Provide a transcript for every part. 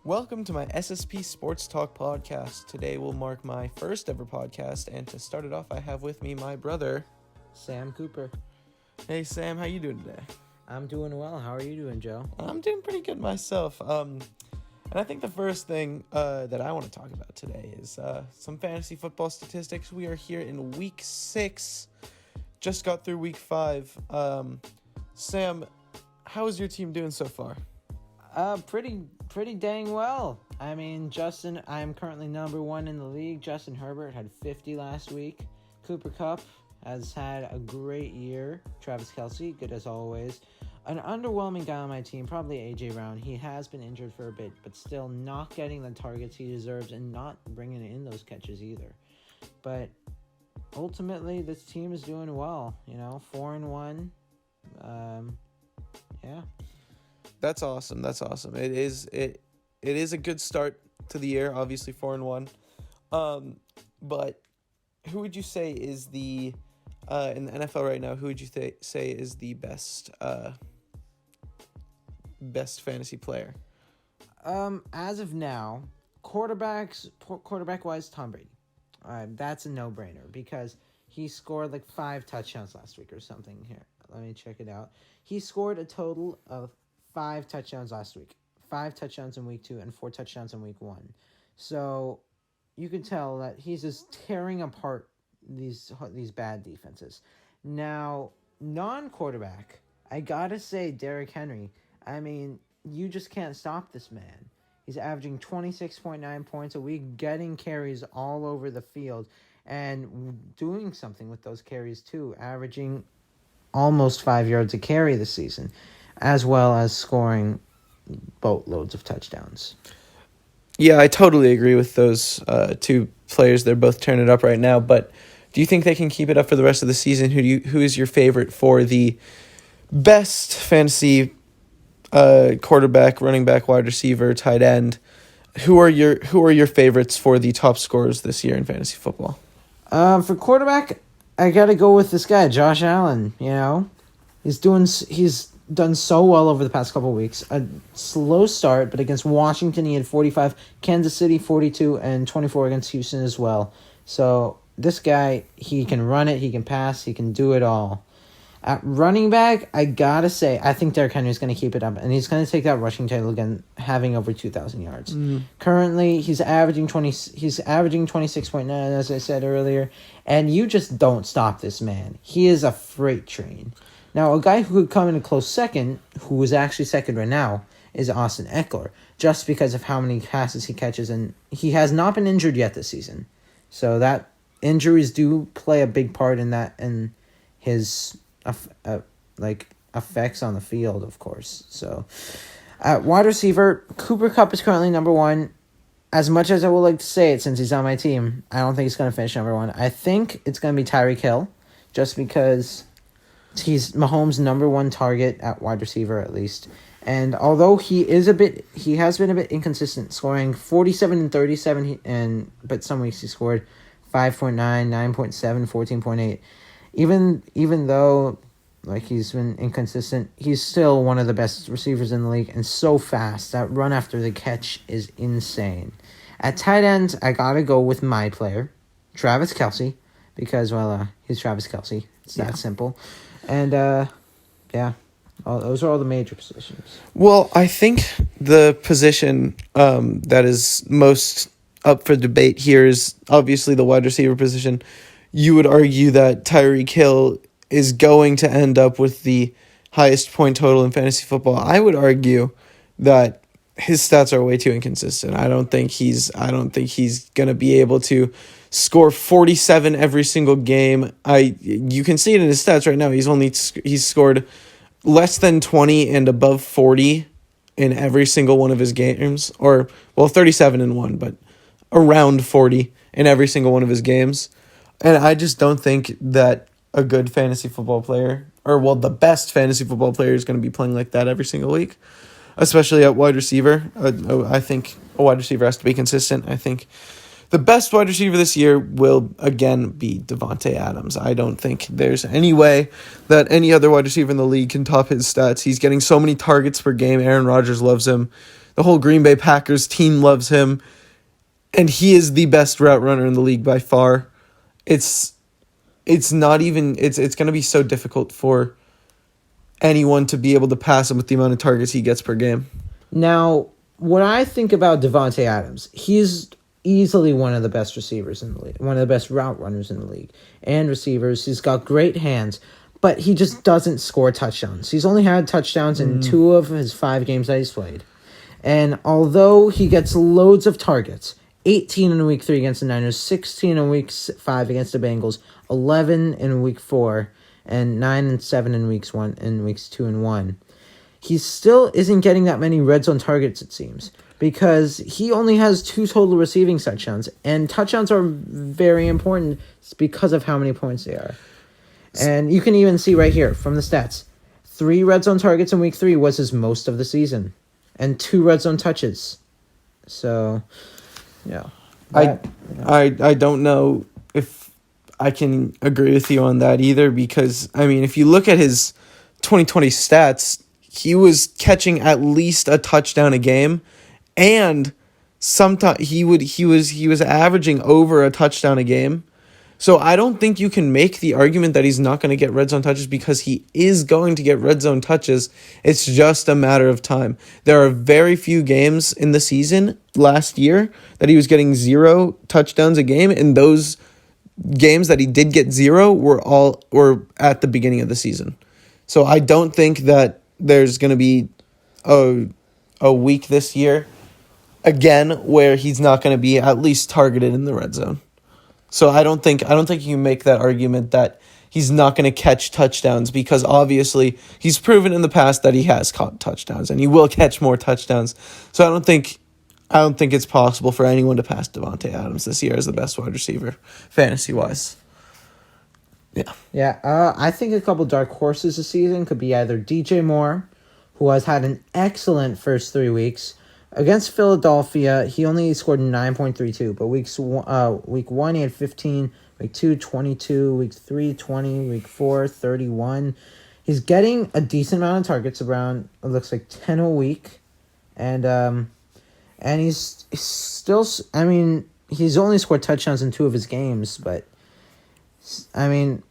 Welcome to my SSP Sports Talk podcast. Today will mark my first ever podcast, and to start it off, I have with me my brother, Sam Cooper. Hey Sam, how you doing today? I'm doing well. How are you doing, Joe? I'm doing pretty good myself. And I think the first thing that I want to talk about today is some fantasy football statistics. We are here in week 6, just got through week 5. Sam, how is your team doing so far? Pretty dang well. I mean, I'm currently number 1 in the league. Justin Herbert had 50 last week. Cooper Kupp has had a great year. Travis Kelce, good as always. An underwhelming guy on my team, probably A.J. Brown. He has been injured for a bit, but still not getting the targets he deserves and not bringing in those catches either. But ultimately, this team is doing well. 4-1. Yeah. That's awesome. It is a good start to the year. Obviously 4-1. But who would you say is the in the NFL right now? Who would you say is the best fantasy player? As of now, quarterback wise, Tom Brady. That's a no-brainer because he scored like 5 touchdowns last week or something. Here, let me check it out. He scored a total of 5 touchdowns last week. 5 touchdowns in week 2 and 4 touchdowns in week 1. So you can tell that he's just tearing apart these bad defenses. Now, non-quarterback, I gotta say Derrick Henry. I mean, you just can't stop this man. He's averaging 26.9 points a week, getting carries all over the field, and doing something with those carries too, averaging almost 5 yards a carry this season, as well as scoring boatloads of touchdowns. Yeah, I totally agree with those two players. They're both turning it up right now, but do you think they can keep it up for the rest of the season? Who is your favorite for the best fantasy quarterback, running back, wide receiver, tight end? Who are your favorites for the top scorers this year in fantasy football? For quarterback, I gotta go with this guy, Josh Allen. He's done so well over the past couple of weeks. A slow start, but against Washington he had 45, Kansas City 42, and 24 against Houston as well. So this guy, he can run it, he can pass, he can do it all. At running back, I gotta say, I think Derrick Henry is going to keep it up, and he's going to take that rushing title again, having over 2,000 yards. Currently, he's averaging 26.9, as I said earlier, and you just don't stop this man. He is a freight train. Now, a guy who could come in a close second, who is actually second right now, is Austin Eckler, just because of how many passes he catches, and he has not been injured yet this season. So that injuries do play a big part in that, and his effects on the field, of course. So, at wide receiver, Cooper Kupp is currently number 1. As much as I would like to say it, since he's on my team, I don't think he's going to finish number 1. I think it's going to be Tyreek Hill, just because he's Mahomes' number 1 target at wide receiver, at least. And although he has been a bit inconsistent, scoring 47 and 37, but some weeks he scored 5.9, 9.7, 14.8. Even though he's been inconsistent, he's still one of the best receivers in the league and so fast. That run after the catch is insane. At tight end, I gotta go with my player, Travis Kelce, because he's Travis Kelce. It's that simple. And those are all the major positions. Well, I think the position that is most up for debate here is obviously the wide receiver position. You would argue that Tyreek Hill is going to end up with the highest point total in fantasy football. I would argue that his stats are way too inconsistent. I don't think he's going to be able to score 47 every single game. You can see it in his stats right now. He's scored less than 20 and above 40 in every single one of his games, 37 in one, but around 40 in every single one of his games. And I just don't think that a good fantasy football player, the best fantasy football player is going to be playing like that every single week, especially at wide receiver. I think a wide receiver has to be consistent. I think the best wide receiver this year will, again, be Devontae Adams. I don't think there's any way that any other wide receiver in the league can top his stats. He's getting so many targets per game. Aaron Rodgers loves him. The whole Green Bay Packers team loves him, and he is the best route runner in the league by far. It's not even it's going to be so difficult for anyone to be able to pass him with the amount of targets he gets per game. Now, what I think about Devontae Adams, he's easily one of the best receivers in the league, one of the best route runners in the league, and receivers. He's got great hands, but he just doesn't score touchdowns. He's only had touchdowns in 2 of his 5 games that he's played. And although he gets loads of targets, 18 in week 3 against the Niners, 16 in week 5 against the Bengals, 11 in week 4, and 9 and 7 in weeks 2 and 1. He still isn't getting that many red zone targets, it seems, because he only has 2 total receiving touchdowns, and touchdowns are very important because of how many points they are. And you can even see right here from the stats, 3 red zone targets in week 3 was his most of the season, and 2 red zone touches. So, yeah. I don't know if I can agree with you on that either, because, I mean, if you look at his 2020 stats, he was catching at least a touchdown a game, and sometimes he was averaging over a touchdown a game. So I don't think you can make the argument that he's not going to get red zone touches, because he is going to get red zone touches. It's just a matter of time. There are very few games in the season last year that he was getting 0 touchdowns a game, and those games that he did get 0 were at the beginning of the season. So I don't think that there's going to be a week this year again where he's not going to be at least targeted in the red zone. So I don't think you can make that argument that he's not going to catch touchdowns, because obviously he's proven in the past that he has caught touchdowns and he will catch more touchdowns. So I don't think it's possible for anyone to pass Devontae Adams this year as the best wide receiver fantasy wise. Yeah. Yeah, I think a couple dark horses this season could be either DJ Moore, who has had an excellent first 3 weeks. Against Philadelphia, he only scored 9.32, but week 1 he had 15, week 2 22, week 3 20, week 4 31. He's getting a decent amount of targets, around, it looks like 10 a week, and he's still, I mean, he's only scored touchdowns in 2 of his games, but I mean,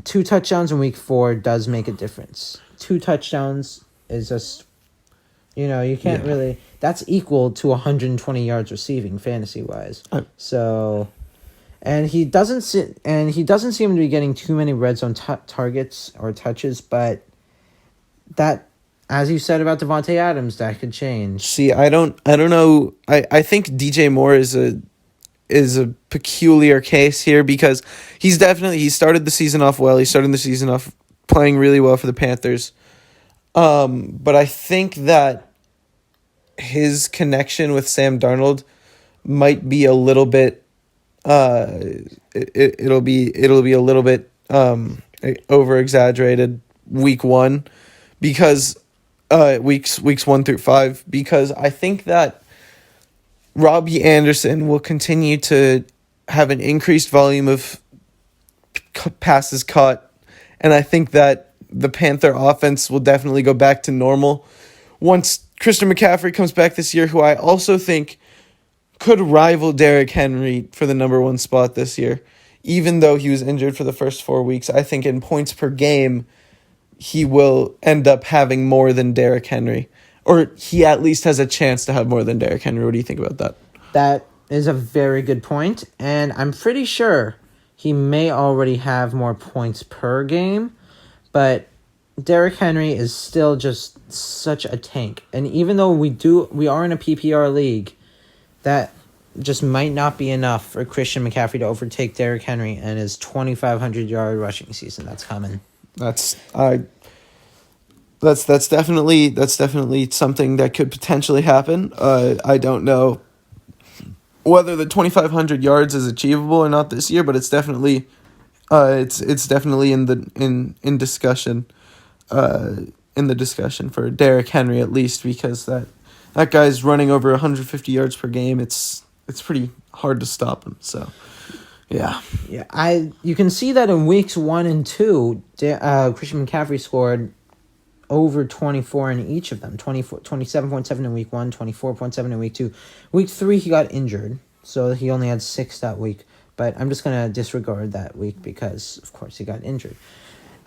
2 touchdowns in week 4 does make a difference. 2 touchdowns is just, you can't really. That's equal to 120 yards receiving fantasy wise. So, and he doesn't seem to be getting too many red zone targets or touches. But that, as you said about Devontae Adams, that could change. See, I don't know. I think DJ Moore is a peculiar case here, because he started the season off well. He started the season off playing really well for the Panthers. But I think that his connection with Sam Darnold might be a little bit it'll be a little bit over exaggerated week 1, because weeks 1 through 5, because I think that Robbie Anderson will continue to have an increased volume of passes caught, and I think that the Panther offense will definitely go back to normal once Christian McCaffrey comes back this year, who I also think could rival Derrick Henry for the number 1 spot this year. Even though he was injured for the first 4 weeks, I think in points per game, he will end up having more than Derrick Henry. Or he at least has a chance to have more than Derrick Henry. What do you think about that? That is a very good point, and I'm pretty sure he may already have more points per game, but Derrick Henry is still just such a tank. And even though we are in a PPR league, that just might not be enough for Christian McCaffrey to overtake Derrick Henry and his 2,500-yard rushing season that's coming. That's definitely something that could potentially happen. I don't know whether the 2,500 yards is achievable or not this year, but it's definitely it's definitely in discussion. In the discussion for Derrick Henry, at least, because that guy's running over 150 yards per game. It's pretty hard to stop him. So, yeah. You can see that in weeks 1 and 2, Christian McCaffrey scored over 24 in each of them. 27.7 in week 1, 24.7 in week 2. Week 3, he got injured, so he only had 6 that week. But I'm just going to disregard that week because, of course, he got injured.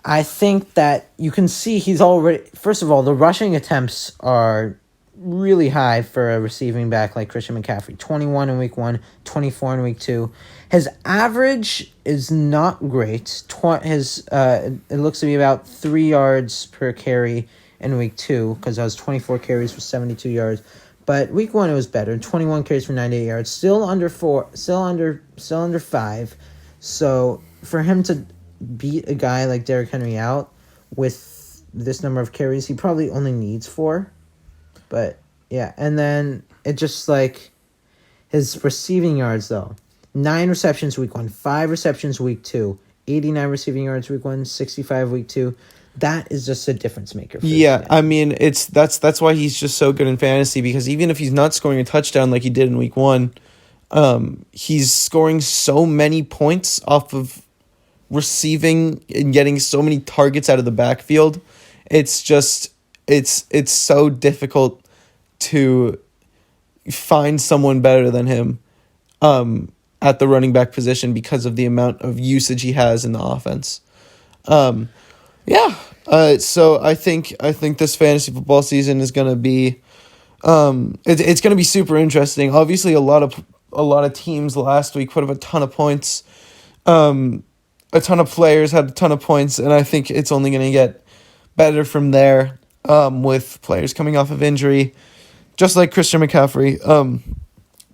I think that you can see he's already... First of all, the rushing attempts are really high for a receiving back like Christian McCaffrey. 21 in week 1, 24 in week 2. His average is not great. It looks to be about 3 yards per carry in week 2 because that was 24 carries for 72 yards. But week 1 it was better. 21 carries for 98 yards. Still under 5. So for him to beat a guy like Derrick Henry out with this number of carries, he probably only needs 4. But yeah, and then it just like his receiving yards though. 9 receptions week 1, 5 receptions week 2, 89 receiving yards week 1, 65 week 2. That is just a difference maker. Yeah, I mean that's why he's just so good in fantasy, because even if he's not scoring a touchdown like he did in week 1, he's scoring so many points off of receiving and getting so many targets out of the backfield. It's just it's so difficult to find someone better than him at the running back position because of the amount of usage he has in the offense. So I think this fantasy football season is going to be it's going to be super interesting. Obviously a lot of teams last week put up a ton of points. A ton of players had a ton of points, and I think it's only going to get better from there with players coming off of injury, just like Christian McCaffrey.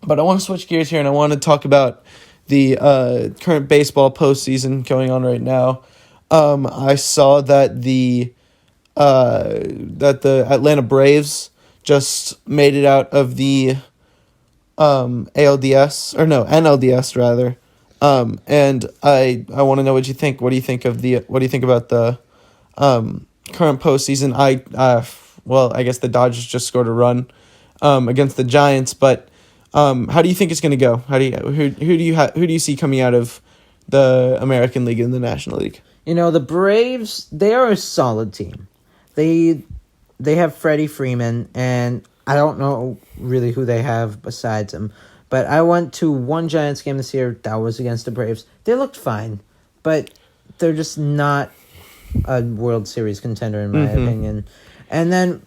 But I want to switch gears here, and I want to talk about the current baseball postseason going on right now. I saw that the Atlanta Braves just made it out of the NLDS rather. And I want to know what you think. What do you think about the current postseason? I guess the Dodgers just scored a run against the Giants, but how do you think it's going to go? Who do you see coming out of the American League and the National League? The Braves, they are a solid team. They have Freddie Freeman, and I don't know really who they have besides him. But I went to one Giants game this year. That was against the Braves. They looked fine, but they're just not a World Series contender in my opinion. And then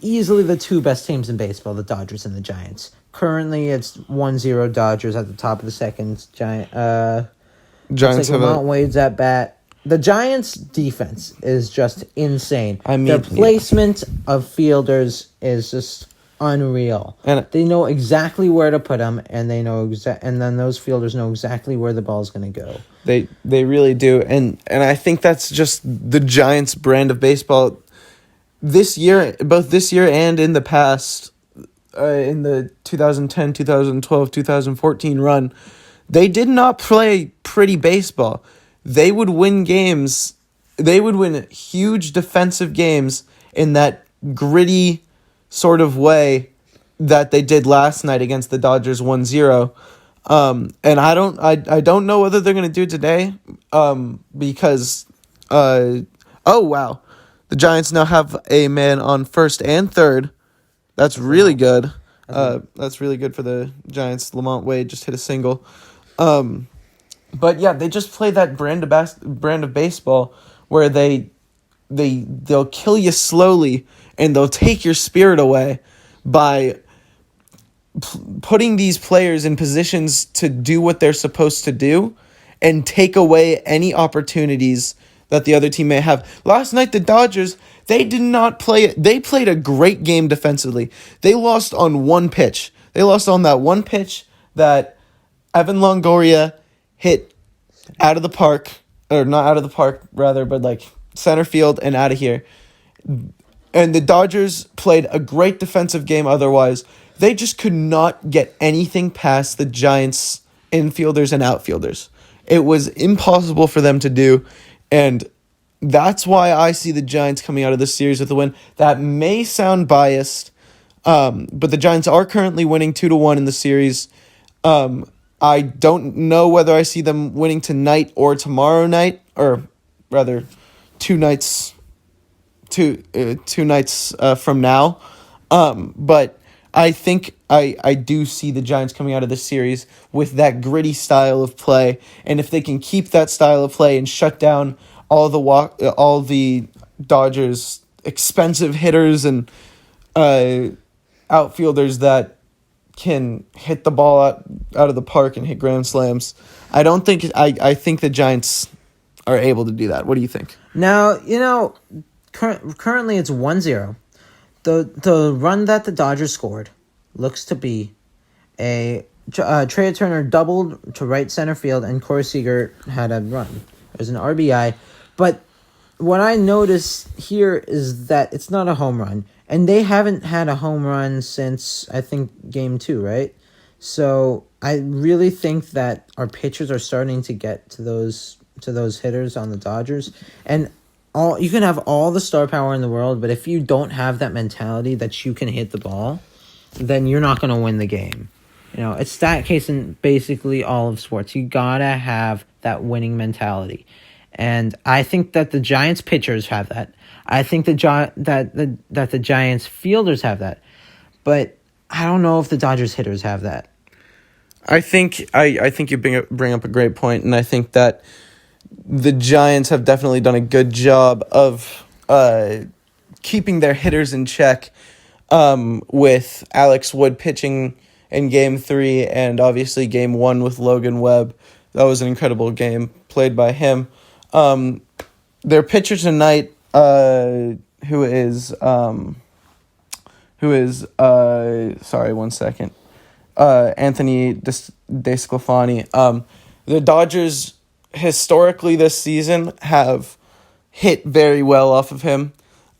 easily the 2 best teams in baseball, the Dodgers and the Giants. Currently, it's 1-0 Dodgers at the top of the second. Giants have Lamont Wade's at bat. The Giants' defense is just insane. I mean, their placement of fielders is just unreal. And they know exactly where to put them, and they know and then those fielders know exactly where the ball is going to go. They really do, and I think that's just the Giants' brand of baseball. This year, both this year and in the past, in the 2010, 2012, 2014 run, they did not play pretty baseball. They would win games. They would win huge defensive games in that gritty sort of way that they did last night against the Dodgers 1-0. And I don't know whether they're going to do it today because the Giants now have a man on first and third. That's really good. That's really good for the Giants. Lamont Wade just hit a single. But yeah, they just play that brand of baseball where they'll kill you slowly and they'll take your spirit away by putting these players in positions to do what they're supposed to do and take away any opportunities that the other team may have. Last night, the Dodgers, they did not play it. They played a great game defensively. They lost on one pitch. They lost on that one pitch that Evan Longoria hit out of the park, or not out of the park, rather, but like center field and out of here. And the Dodgers played a great defensive game otherwise. They just could not get anything past the Giants' infielders and outfielders. It was impossible for them to do, and that's why I see the Giants coming out of this series with a win. That may sound biased, but the Giants are currently winning 2-1 in the series. I don't know whether I see them winning tonight or tomorrow night, or rather 2 nights two nights from now. But I think I do see the Giants coming out of this series with that gritty style of play, and if they can keep that style of play and shut down all the Dodgers' expensive hitters and outfielders that can hit the ball out of the park and hit grand slams, I think the Giants are able to do that. What do you think? Now, currently it's 1-0. The run that the Dodgers scored looks to be Trey Turner doubled to right center field, and Corey Seager had a run. It was an RBI. But what I notice here is that it's not a home run. And they haven't had a home run since, I think, Game 2, right? So I really think that our pitchers are starting to get to those hitters on the Dodgers. And you can have all the star power in the world, but if you don't have that mentality that you can hit the ball, then you're not going to win the game. It's that case in basically all of sports. You got to have that winning mentality. And I think that the Giants pitchers have that. I think that the Giants fielders have that. But I don't know if the Dodgers hitters have that. I think you bring up a great point, and I think that the Giants have definitely done a good job of keeping their hitters in check with Alex Wood pitching in Game 3 and obviously Game 1 with Logan Webb. That was an incredible game played by him. Their pitcher tonight, who is sorry, 1 second, Anthony DeSclafani. The Dodgers historically this season have hit very well off of him.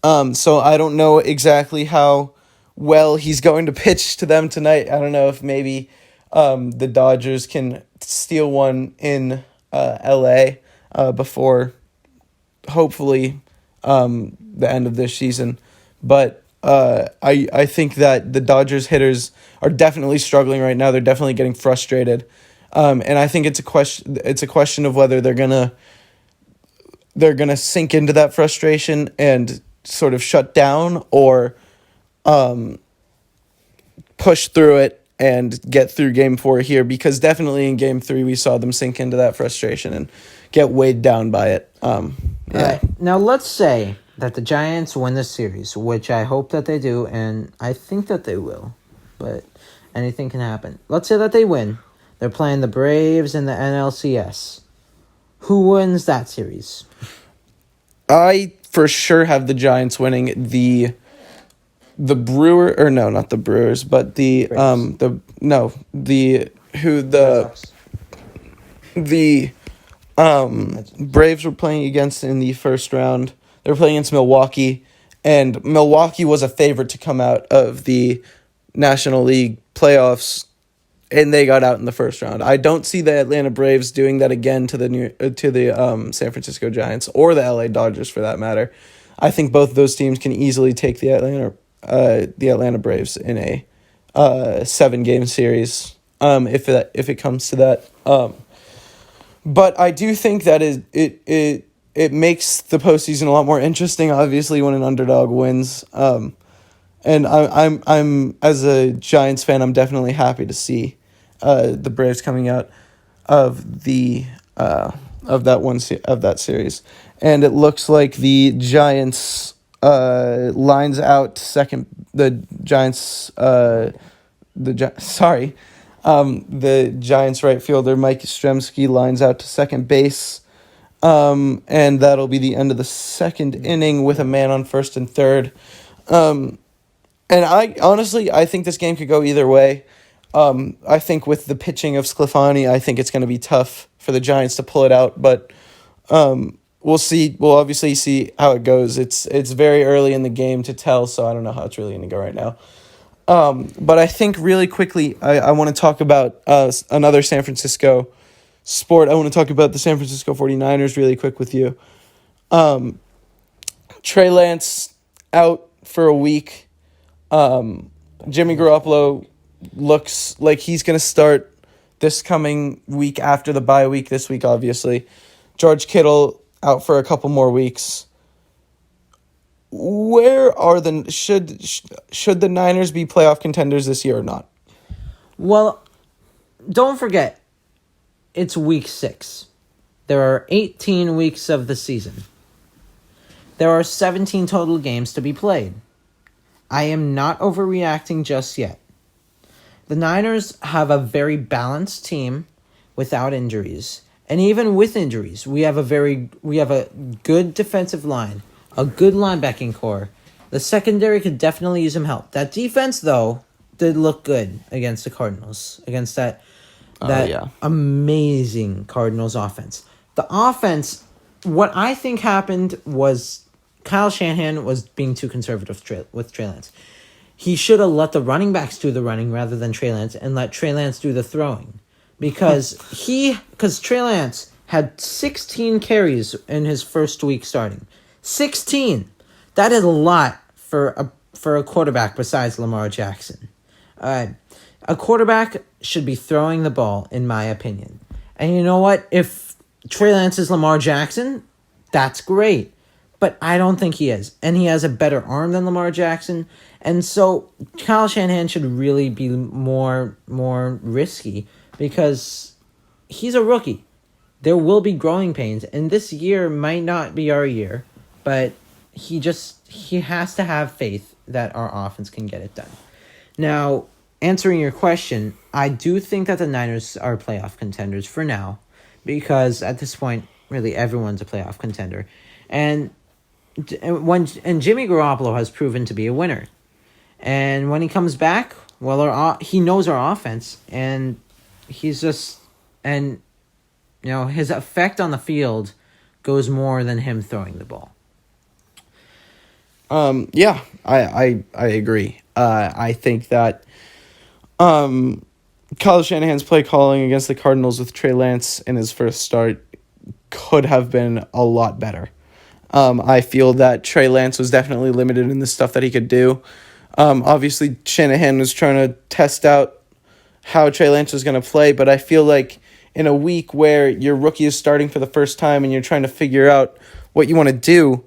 So I don't know exactly how well he's going to pitch to them tonight. I don't know if maybe the Dodgers can steal one in LA before hopefully the end of this season. But I think that the Dodgers hitters are definitely struggling right now. They're definitely getting frustrated. And I think it's a question of whether they're gonna sink into that frustration and sort of shut down, or push through it and get through Game 4 here, because definitely in Game 3 we saw them sink into that frustration and get weighed down by it. All right. Now let's say that the Giants win this series, which I hope that they do, and I think that they will, but anything can happen. Let's say that they win. They're playing the Braves in the NLCS. Who wins that series? I for sure have the Giants winning. The Brewer, or no, not the Brewers, but the Braves were playing against in the first round. They were playing against Milwaukee, and Milwaukee was a favorite to come out of the National League playoffs, and they got out in the first round. I don't see the Atlanta Braves doing that again to the San Francisco Giants or the LA Dodgers for that matter. I think both of those teams can easily take the Atlanta Braves in a 7-game series if it comes to that. But I do think that it makes the postseason a lot more interesting, obviously, when an underdog wins. And I'm as a Giants fan, I'm definitely happy to see the Braves coming out of that series. And it looks like the Giants lines out second. The Giants right fielder Mike Yastrzemski lines out to second base. And that'll be the end of the second inning with a man on first and third. And I think this game could go either way. I think with the pitching of Sclafani, I think it's going to be tough for the Giants to pull it out, but we'll see. We'll obviously see how it goes. It's very early in the game to tell, so I don't know how it's really going to go right now. But I think really quickly, I want to talk about another San Francisco sport. I want to talk about the San Francisco 49ers really quick with you. Trey Lance out for a week. Jimmy Garoppolo looks like he's going to start this coming week after the bye week this week, obviously. George Kittle out for a couple more weeks. where are should the Niners be playoff contenders this year or not? Well, don't forget, it's week 6. There are 18 weeks of the season. There are 17 total games to be played. I am not overreacting just yet. The Niners have a very balanced team without injuries. And even with injuries, we have a good defensive line, a good linebacking core. The secondary could definitely use some help. That defense, though, did look good against the Cardinals, against that amazing Cardinals offense. The offense, what I think happened was Kyle Shanahan was being too conservative with Trey Lance. He should have let the running backs do the running rather than Trey Lance and let Trey Lance do the throwing. Because Trey Lance had 16 carries in his first week starting. 16! That is a lot for a quarterback besides Lamar Jackson. A quarterback should be throwing the ball, in my opinion. And you know what? If Trey Lance is Lamar Jackson, that's great. But I don't think he is. And he has a better arm than Lamar Jackson. And so Kyle Shanahan should really be more risky because he's a rookie. There will be growing pains. And this year might not be our year. But he has to have faith that our offense can get it done. Now, answering your question, I do think that the Niners are playoff contenders for now. Because at this point, really everyone's a playoff contender. And Jimmy Garoppolo has proven to be a winner. And when he comes back, well, he knows our offense, and his effect on the field goes more than him throwing the ball. Yeah, I agree. I think that Kyle Shanahan's play calling against the Cardinals with Trey Lance in his first start could have been a lot better. I feel that Trey Lance was definitely limited in the stuff that he could do. Obviously, Shanahan was trying to test out how Trey Lance was going to play, but I feel like in a week where your rookie is starting for the first time and you're trying to figure out what you want to do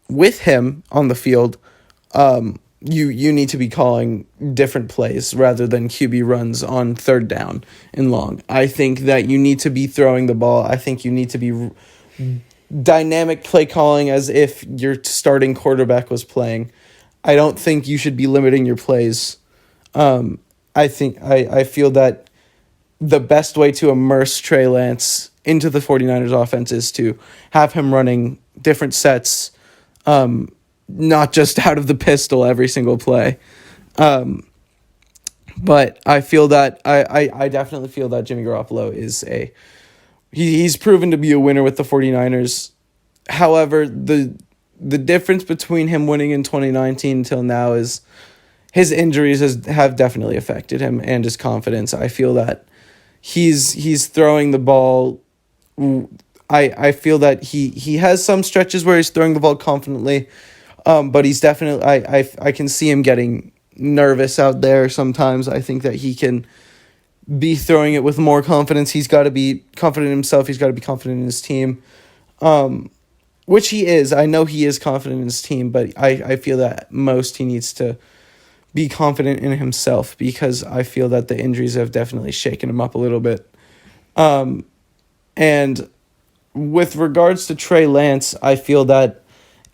with him on the field, you need to be calling different plays rather than QB runs on third down and long. I think that you need to be throwing the ball. I think you need to be dynamic play calling as if your starting quarterback was playing. I don't think you should be limiting your plays. I feel that the best way to immerse Trey Lance into the 49ers offense is to have him running different sets, not just out of the pistol every single play. But I feel that I definitely feel that Jimmy Garoppolo is he's proven to be a winner with the 49ers. However, the difference between him winning in 2019 until now is his injuries have definitely affected him and his confidence. I feel that he's throwing the ball. I feel that he has some stretches where he's throwing the ball confidently, but he's definitely I can see him getting nervous out there sometimes. I think that he can be throwing it with more confidence. He's got to be confident in himself. He's got to be confident in his team, which he is. I know he is confident in his team, but I feel that most he needs to be confident in himself because I feel that the injuries have definitely shaken him up a little bit. And with regards to Trey Lance, I feel that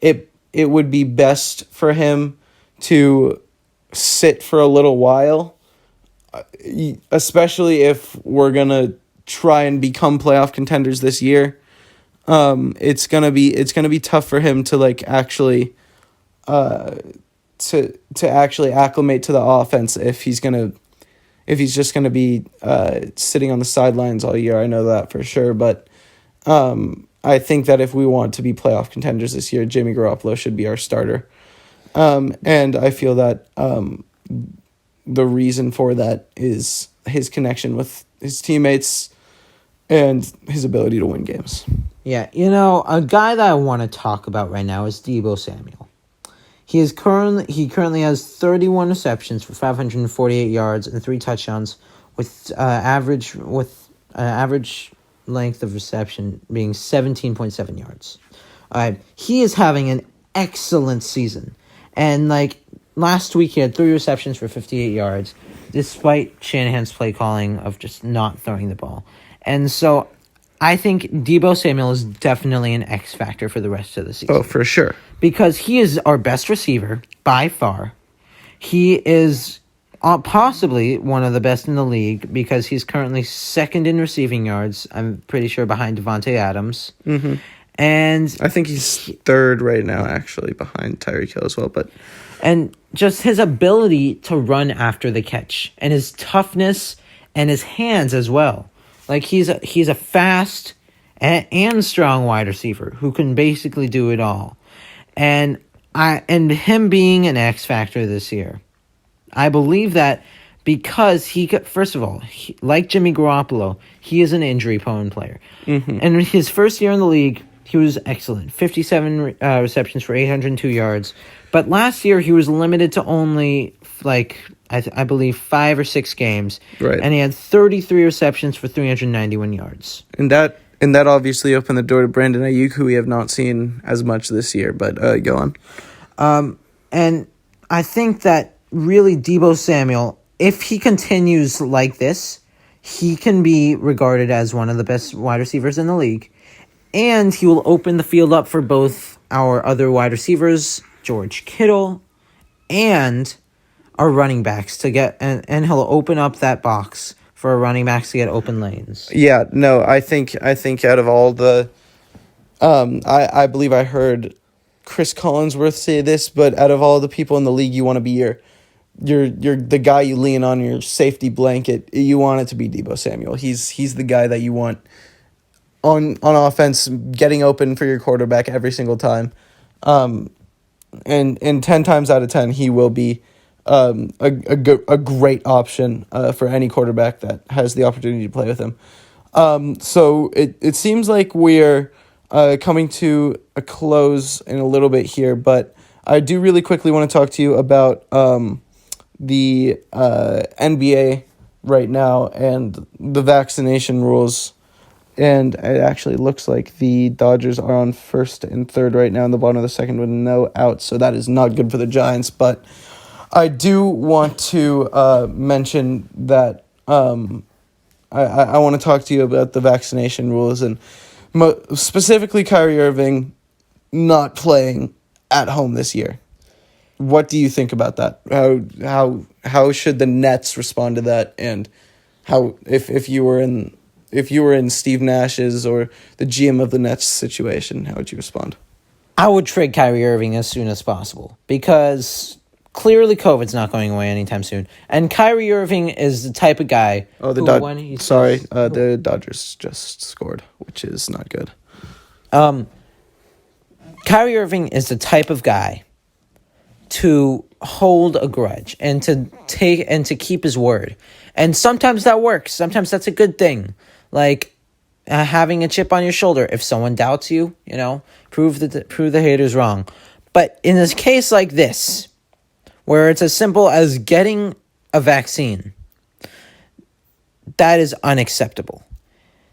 it would be best for him to sit for a little while, especially if we're going to try and become playoff contenders this year. It's gonna be tough for him to actually to actually acclimate to the offense if he's just gonna be sitting on the sidelines all year. I know that for sure, but I think that if we want to be playoff contenders this year, Jimmy Garoppolo should be our starter. And I feel that the reason for that is his connection with his teammates and his ability to win games. Yeah, a guy that I want to talk about right now is Deebo Samuel. He currently has 31 receptions for 548 yards and 3 touchdowns, with average length of reception being 17.7 yards. He is having an excellent season. And like last week, he had 3 receptions for 58 yards, despite Shanahan's play calling of just not throwing the ball. And so I think Deebo Samuel is definitely an X factor for the rest of the season. Oh, for sure. Because he is our best receiver by far. He is possibly one of the best in the league because he's currently second in receiving yards. I'm pretty sure behind Devontae Adams. Mm-hmm. And I think he's third right now, actually, behind Tyreek Hill as well. And just his ability to run after the catch and his toughness and his hands as well. Like he's a fast and strong wide receiver who can basically do it all. And him being an X factor this year, I believe that because first of all, like Jimmy Garoppolo, he is an injury-prone player. Mm-hmm. And his first year in the league, he was excellent. 57 receptions for 802 yards. But last year, he was limited to only, I believe, 5 or 6 games. Right. And he had 33 receptions for 391 yards. And that obviously opened the door to Brandon Ayuk, who we have not seen as much this year. But go on. And I think that really Deebo Samuel, if he continues like this, he can be regarded as one of the best wide receivers in the league. And he will open the field up for both our other wide receivers, George Kittle, and our running backs to get, and he'll open up that box for our running backs to get open lanes. Yeah, no, I think out of all the, I believe I heard Chris Collinsworth say this, but out of all the people in the league, you want to be you're the guy you lean on, your safety blanket. You want it to be Deebo Samuel. He's the guy that you want on offense, getting open for your quarterback every single time. And 10 times out of 10, he will be a great option for any quarterback that has the opportunity to play with him. So it seems like we're coming to a close in a little bit here, but I do really quickly want to talk to you about the NBA right now and the vaccination rules. And it actually looks like the Dodgers are on first and third right now in the bottom of the second with no outs, so that is not good for the Giants. But I do want to mention that I want to talk to you about the vaccination rules and specifically Kyrie Irving not playing at home this year. What do you think about that? How should the Nets respond to that? And how if you were in Steve Nash's or the GM of the Nets situation, how would you respond? I would trade Kyrie Irving as soon as possible because clearly COVID's not going away anytime soon. And Kyrie Irving is the type of guy the Dodgers just scored, which is not good. Kyrie Irving is the type of guy to hold a grudge and to keep his word. And sometimes that works. Sometimes that's a good thing. Like having a chip on your shoulder. If someone doubts you, prove the haters wrong. But in this case like this, where it's as simple as getting a vaccine, that is unacceptable.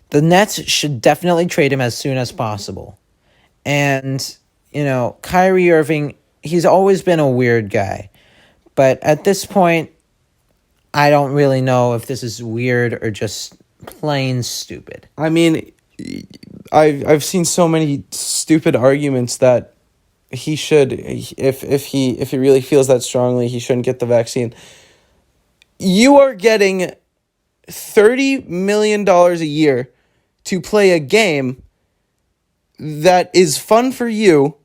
The Nets should definitely trade him as soon as possible. And, Kyrie Irving, he's always been a weird guy. But at this point, I don't really know if this is weird or just plain stupid. I mean, I've seen so many stupid arguments that he should, if he really feels that strongly, he shouldn't get the vaccine. You are getting $30 million a year to play a game that is fun for you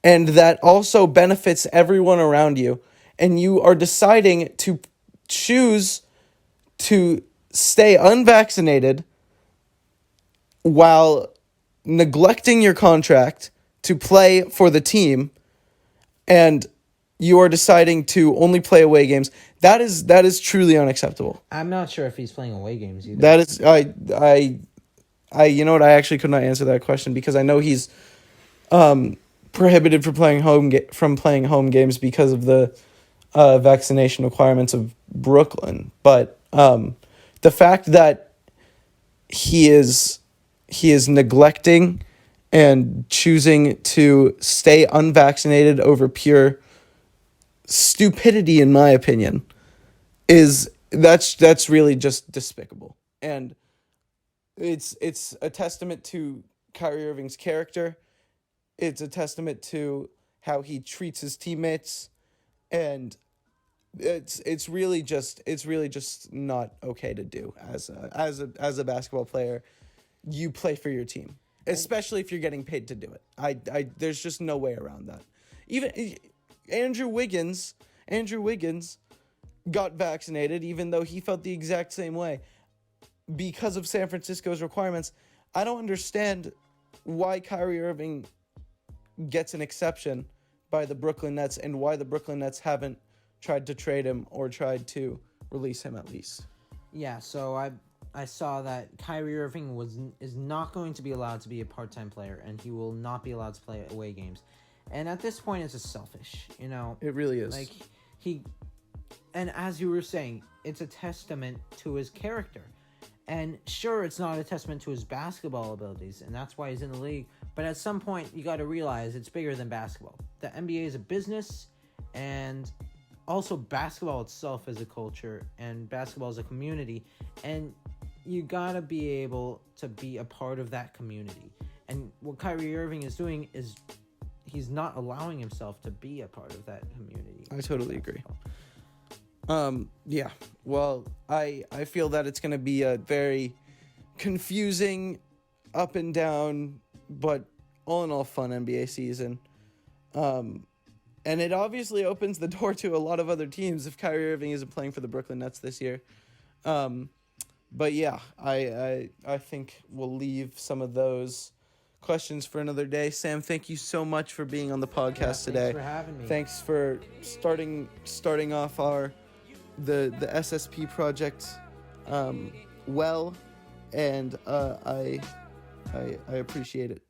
and that also benefits everyone around you. And you are deciding to choose to stay unvaccinated while neglecting your contract to play for the team, and you are deciding to only play away games. That is truly unacceptable. I'm not sure if he's playing away games either. That is I you know what, I actually could not answer that question because I know he's prohibited from playing home games because of the vaccination requirements of Brooklyn. But the fact that he is neglecting and choosing to stay unvaccinated over pure stupidity, in my opinion, that's really just despicable. And it's a testament to Kyrie Irving's character. It's a testament to how he treats his teammates, and it's really just not okay to do as a basketball player. You play for your team, especially if you're getting paid to do it. I there's just no way around that. Even Andrew Wiggins got vaccinated, even though he felt the exact same way because of San Francisco's requirements. I don't understand why Kyrie Irving gets an exception by the Brooklyn Nets and why the Brooklyn Nets haven't tried to trade him or tried to release him at least. Yeah, so I saw that Kyrie Irving is not going to be allowed to be a part-time player, and he will not be allowed to play away games. And at this point, it's just selfish, you know? It really is. Like, and as you were saying, it's a testament to his character. And sure, it's not a testament to his basketball abilities, and that's why he's in the league. But at some point, you got to realize it's bigger than basketball. The NBA is a business, and also basketball itself is a culture, and basketball is a community. And you got to be able to be a part of that community. And what Kyrie Irving is doing is he's not allowing himself to be a part of that community. I totally agree. Yeah. Well, I feel that it's going to be a very confusing, up and down, but all in all fun NBA season. And it obviously opens the door to a lot of other teams if Kyrie Irving isn't playing for the Brooklyn Nets this year. But yeah, I think we'll leave some of those questions for another day. Sam, thank you so much for being on the podcast today. Thanks for having me. Thanks for starting off the SSP project well, and I appreciate it.